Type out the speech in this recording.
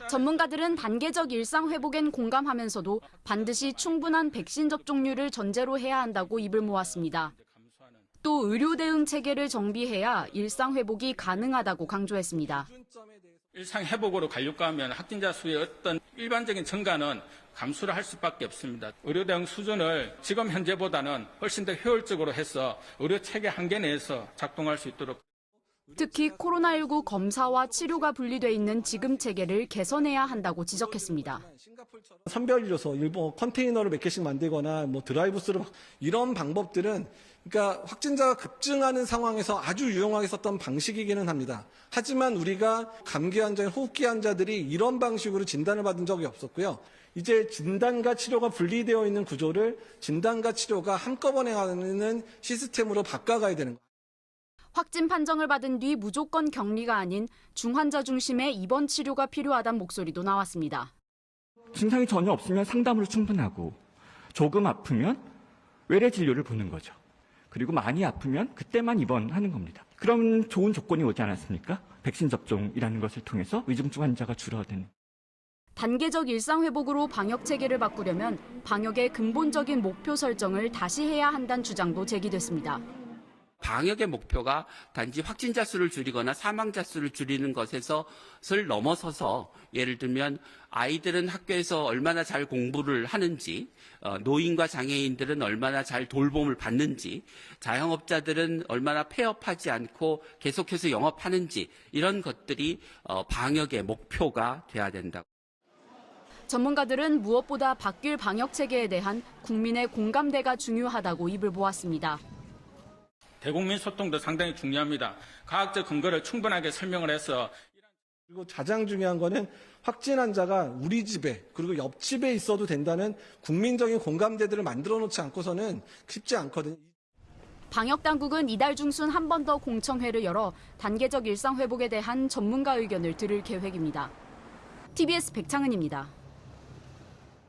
전문가들은 단계적 일상 회복엔 공감하면서도 반드시 충분한 백신 접종률을 전제로 해야 한다고 입을 모았습니다. 또 의료 대응 체계를 정비해야 일상 회복이 가능하다고 강조했습니다. 일상 회복으로 가려고 하면 확진자 수의 어떤 일반적인 증가는 감소를 할 수밖에 없습니다. 의료 대응 수준을 지금 현재보다는 훨씬 더 효율적으로 해서 의료 체계 한계 내에서 작동할 수 있도록. 특히 코로나19 검사와 치료가 분리돼 있는 지금 체계를 개선해야 한다고 지적했습니다. 선별이로서 일본 컨테이너를 몇 개씩 만들거나 드라이브스루 이런 방법들은 그러니까 확진자가 급증하는 상황에서 아주 유용하게 썼던 방식이기는 합니다. 하지만 우리가 감기 환자, 호흡기 환자들이 이런 방식으로 진단을 받은 적이 없었고요. 이제 진단과 치료가 분리되어 있는 구조를 진단과 치료가 한꺼번에 하는 시스템으로 바꿔가야 되는 거예요. 확진 판정을 받은 뒤 무조건 격리가 아닌 중환자 중심의 입원 치료가 필요하다는 목소리도 나왔습니다. 증상이 전혀 없으면 상담으로 충분하고 조금 아프면 외래 진료를 보는 거죠. 그리고 많이 아프면 그때만 입원하는 겁니다. 그럼 좋은 조건이 오지 않았습니까? 백신 접종이라는 것을 통해서 위중증 환자가 줄어드는. 단계적 일상 회복으로 방역 체계를 바꾸려면 방역의 근본적인 목표 설정을 다시 해야 한다는 주장도 제기됐습니다. 방역의 목표가 단지 확진자 수를 줄이거나 사망자 수를 줄이는 것을 넘어서서 예를 들면 아이들은 학교에서 얼마나 잘 공부를 하는지, 노인과 장애인들은 얼마나 잘 돌봄을 받는지, 자영업자들은 얼마나 폐업하지 않고 계속해서 영업하는지 이런 것들이 방역의 목표가 돼야 된다. 전문가들은 무엇보다 바뀔 방역 체계에 대한 국민의 공감대가 중요하다고 입을 모았습니다. 대국민 소통도 상당히 중요합니다. 과학적 근거를 충분하게 설명을 해서. 그리고 가장 중요한 거는 확진 환자가 우리 집에 그리고 옆집에 있어도 된다는 국민적인 공감대들을 만들어 놓지 않고서는 쉽지 않거든요. 방역 당국은 이달 중순 한 번 더 공청회를 열어 단계적 일상 회복에 대한 전문가 의견을 들을 계획입니다. TBS 백창은입니다.